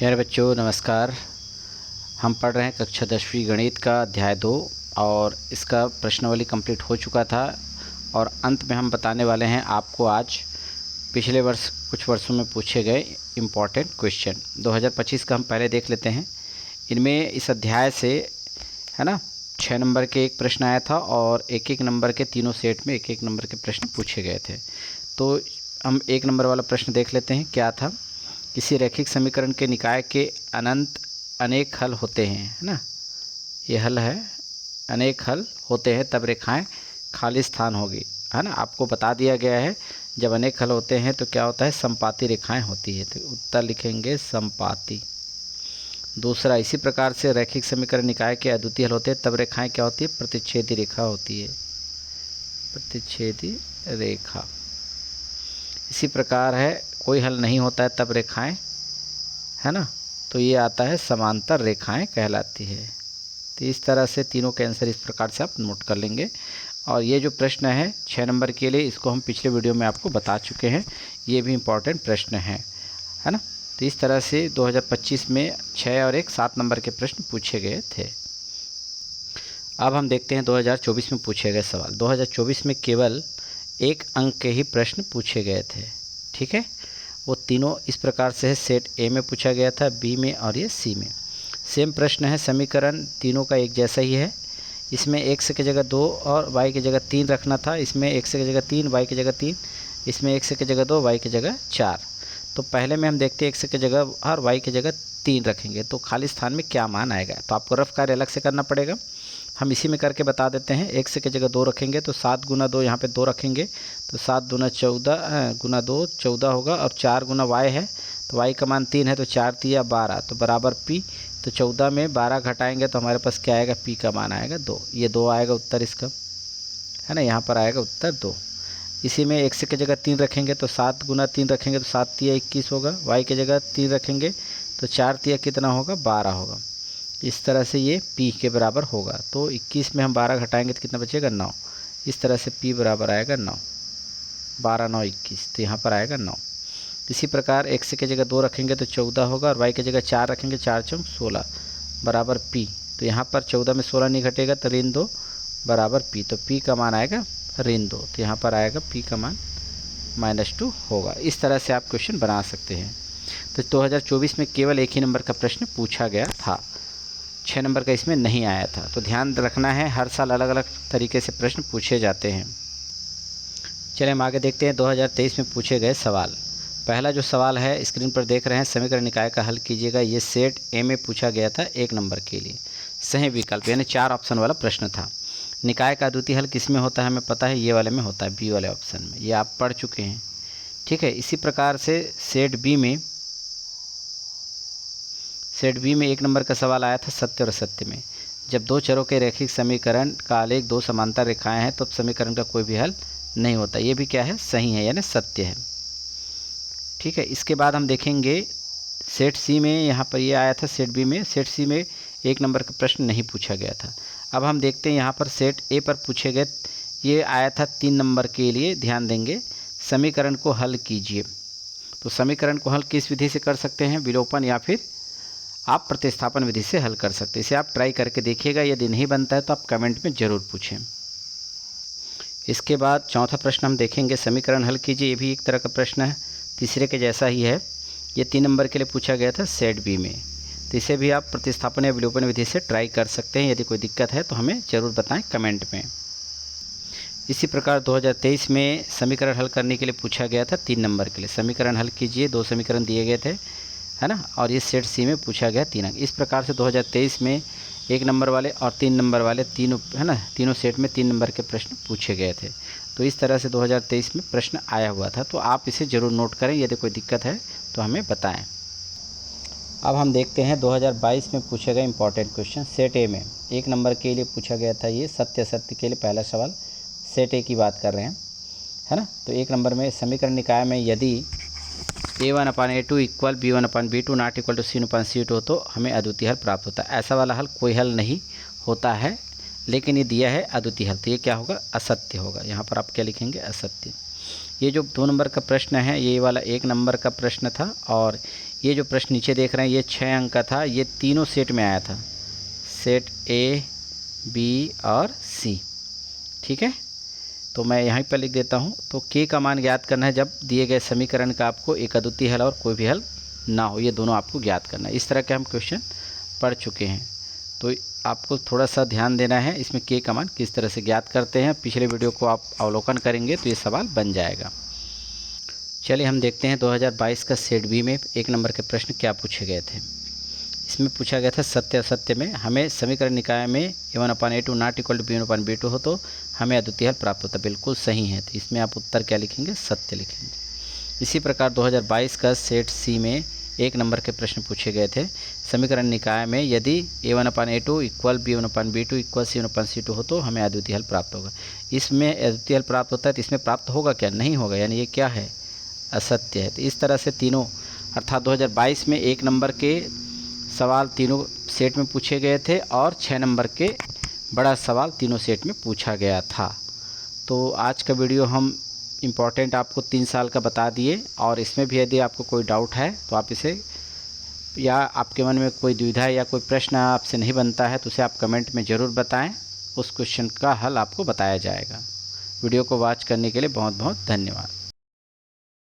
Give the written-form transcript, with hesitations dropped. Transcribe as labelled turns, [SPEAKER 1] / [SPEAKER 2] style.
[SPEAKER 1] प्यारे बच्चों नमस्कार। हम पढ़ रहे हैं कक्षा 10वीं गणित का अध्याय 2 और इसका प्रश्नावली कंप्लीट हो चुका था और अंत में हम बताने वाले हैं आपको आज पिछले वर्ष कुछ वर्षों में पूछे गए इम्पॉर्टेंट क्वेश्चन। 2025 का हम पहले देख लेते हैं। इनमें इस अध्याय से है ना 6 नंबर के एक प्रश्न आया था और एक एक नंबर के तीनों सेट में एक एक नंबर के प्रश्न पूछे गए थे। तो हम 1 नंबर वाला प्रश्न देख लेते हैं। क्या था? किसी रैखिक समीकरण के निकाय के अनंत अनेक हल होते हैं, है ना, ये हल है, अनेक हल होते हैं तब रेखाएं खाली स्थान होगी, है ना। आपको बता दिया गया है जब अनेक हल होते हैं तो क्या होता है, समपाती रेखाएं होती है। तो उत्तर लिखेंगे समपाती। दूसरा, इसी प्रकार से रैखिक समीकरण निकाय के अद्वितीय हल होते हैं तब रेखाएं क्या होती है, प्रतिच्छेदी रेखा होती है, प्रतिच्छेदी रेखा। इसी प्रकार है कोई हल नहीं होता है तब रेखाएं, है ना, तो ये आता है समांतर रेखाएं कहलाती है। तो इस तरह से तीनों के आंसर इस प्रकार से आप नोट कर लेंगे। और ये जो प्रश्न है 6 नंबर के लिए, इसको हम पिछले वीडियो में आपको बता चुके हैं, ये भी इम्पॉर्टेंट प्रश्न है ना। तो इस तरह से 2025 में 6 और 7 नंबर के प्रश्न पूछे गए थे। अब हम देखते हैं 2024 में पूछे गए सवाल। 2024 में केवल 1 अंक के ही प्रश्न पूछे गए थे, ठीक है। वो तीनों इस प्रकार से है। सेट ए में पूछा गया था, बी में और ये सी में। सेम प्रश्न है, समीकरण तीनों का एक जैसा ही है। इसमें x की जगह 2 और y की जगह 3 रखना था। इसमें x की जगह 3, y की जगह 3, इसमें x की जगह 2, y की जगह 4। तो पहले में हम देखते हैं x की जगह और y की जगह 3 रखेंगे तो खाली स्थान में क्या मान आएगा। तो आपको रफ कार्य अलग से करना पड़ेगा, हम इसी में करके बता देते हैं। x की जगह 2 रखेंगे तो 7 गुना 2, यहाँ पे 2 रखेंगे तो 7 दूना 14 गुना 2 14 होगा। और 4 गुना y है तो y का मान 3 है तो 4 तिया 12 तो बराबर p। तो 14 में 12 घटाएंगे तो हमारे पास क्या आएगा, p का मान आएगा 2। ये 2 आएगा उत्तर इसका, है ना, यहाँ पर आएगा उत्तर 2। इसी में x की जगह 3 रखेंगे तो 7 गुना 3 रखेंगे तो 7 तिया 21 होगा। y की जगह 3 रखेंगे तो 4 तिया कितना होगा, 12 होगा। इस तरह से ये p के बराबर होगा। तो 21 में हम 12 घटाएंगे तो कितना बचेगा, 9। इस तरह से p बराबर आएगा 9। 12 9 21, तो यहाँ पर आएगा 9। इसी प्रकार x की जगह 2 रखेंगे तो 14 होगा और y की जगह 4 रखेंगे, 4 चौक 16 बराबर p। तो यहाँ पर 14 में 16 नहीं घटेगा तो ऋण 2 बराबर p। तो p का मान आएगा ऋण 2। तो यहाँ पर आएगा p का मान -2 होगा। इस तरह से आप क्वेश्चन बना सकते हैं। तो 2024 में केवल एक ही नंबर का प्रश्न पूछा गया था, 6 नंबर का इसमें नहीं आया था। तो ध्यान रखना है, हर साल अलग अलग तरीके से प्रश्न पूछे जाते हैं। चलिए हम आगे देखते हैं 2023 में पूछे गए सवाल। पहला जो सवाल है स्क्रीन पर देख रहे हैं, समीकरण निकाय का हल कीजिएगा। ये सेट ए में पूछा गया था 1 नंबर के लिए। सही विकल्प यानी 4 ऑप्शन वाला प्रश्न था। निकाय का अद्वितीय हल किस में होता है, हमें पता है, ये वाले में होता है, बी वाले ऑप्शन में, ये आप पढ़ चुके हैं, ठीक है। इसी प्रकार से सेट बी में 1 नंबर का सवाल आया था सत्य और असत्य में। जब 2 चरों के रैखिक समीकरण का आलेख 2 समांतर रेखाएं हैं तो समीकरण का कोई भी हल नहीं होता। ये भी क्या है, सही है यानी सत्य है, ठीक है। इसके बाद हम देखेंगे सेट सी में, यहाँ पर ये आया था सेट बी में। सेट सी में 1 नंबर का प्रश्न नहीं पूछा गया था। अब हम देखते हैं यहाँ पर सेट ए पर पूछे गए, ये आया था 3 नंबर के लिए। ध्यान देंगे, समीकरण को हल कीजिए। तो समीकरण को हल किस विधि से कर सकते हैं, विलोपन या फिर आप प्रतिस्थापन विधि से हल कर सकते हैं। इसे आप ट्राई करके देखिएगा, यदि नहीं बनता है तो आप कमेंट में ज़रूर पूछें। इसके बाद चौथा प्रश्न हम देखेंगे, समीकरण हल कीजिए। ये भी एक तरह का प्रश्न है, तीसरे के जैसा ही है। ये 3 नंबर के लिए पूछा गया था सेट बी में। तो इसे भी आप प्रतिस्थापन या विलोपन विधि से ट्राई कर सकते हैं। यदि कोई दिक्कत है तो हमें ज़रूर बताएं कमेंट में। इसी प्रकार 2023 में समीकरण हल करने के लिए पूछा गया था 3 नंबर के लिए। समीकरण हल कीजिए, 2 समीकरण दिए गए थे, है ना, और ये सेट सी में पूछा गया 3 अंक। इस प्रकार से 2023 में 1 नंबर वाले और 3 नंबर वाले तीनों, है ना, तीनों सेट में 3 नंबर के प्रश्न पूछे गए थे। तो इस तरह से 2023 में प्रश्न आया हुआ था। तो आप इसे ज़रूर नोट करें, यदि कोई दिक्कत है तो हमें बताएं। अब हम देखते हैं 2022 में पूछे गए इंपॉर्टेंट क्वेश्चन। सेट ए में 1 नंबर के लिए पूछा गया था, ये सत्य असत्य के लिए पहला सवाल। सेट ए की बात कर रहे हैं, है ना। तो 1 नंबर में समीकरण निकाय में यदि a1/a2 equal b1/b2 not equal to c1/c2 हो तो हमें अद्वितीय हल प्राप्त होता है। ऐसा वाला हल कोई हल नहीं होता है, लेकिन ये दिया है अद्वितीय हल, तो ये क्या होगा, असत्य होगा। यहाँ पर आप क्या लिखेंगे, असत्य। ये जो 2 नंबर का प्रश्न है ये वाला 1 नंबर का प्रश्न था, और ये जो प्रश्न नीचे देख रहे हैं ये 6 अंक का था। ये तीनों सेट में आया था, सेट ए, बी और सी। ठीक है, तो मैं यहीं पर लिख देता हूँ। तो के का मान ज्ञात करना है जब दिए गए समीकरण का आपको एक अद्वितीय हल और कोई भी हल ना हो, ये दोनों आपको ज्ञात करना है। इस तरह के हम क्वेश्चन पढ़ चुके हैं, तो आपको थोड़ा सा ध्यान देना है इसमें के का मान किस तरह से ज्ञात करते हैं। पिछले वीडियो को आप अवलोकन करेंगे तो ये सवाल बन जाएगा। चलिए हम देखते हैं 2022 का सेट बी में 1 नंबर के प्रश्न क्या पूछे गए थे। इसमें पूछा गया था सत्य असत्य में हमें समीकरण निकाय में a1/a2 not equal to b1/b2 हो तो हमें अद्वितीय हल प्राप्त होता। बिल्कुल सही है, तो इसमें आप उत्तर क्या लिखेंगे, सत्य लिखेंगे। इसी प्रकार 2022 का सेट सी में 1 नंबर के प्रश्न पूछे गए थे। समीकरण निकाय में यदि a1/a2 equal b1/b2 equal c1/c2 हो तो हमें अद्वितीय हल प्राप्त होगा। इसमें अद्वितीय हल प्राप्त होता है तो इसमें प्राप्त होगा क्या, नहीं होगा, यानी ये क्या है, असत्य है। तो इस तरह से तीनों, अर्थात 2022 में 1 नंबर के सवाल तीनों सेट में पूछे गए थे और 6 नंबर के बड़ा सवाल तीनों सेट में पूछा गया था। तो आज का वीडियो हम इम्पॉर्टेंट आपको 3 साल का बता दिए, और इसमें भी यदि आपको कोई डाउट है तो आप इसे, या आपके मन में कोई दुविधा या कोई प्रश्न आपसे नहीं बनता है तो उसे आप कमेंट में ज़रूर बताएं, उस क्वेश्चन का हल आपको बताया जाएगा। वीडियो को वॉच करने के लिए बहुत बहुत धन्यवाद।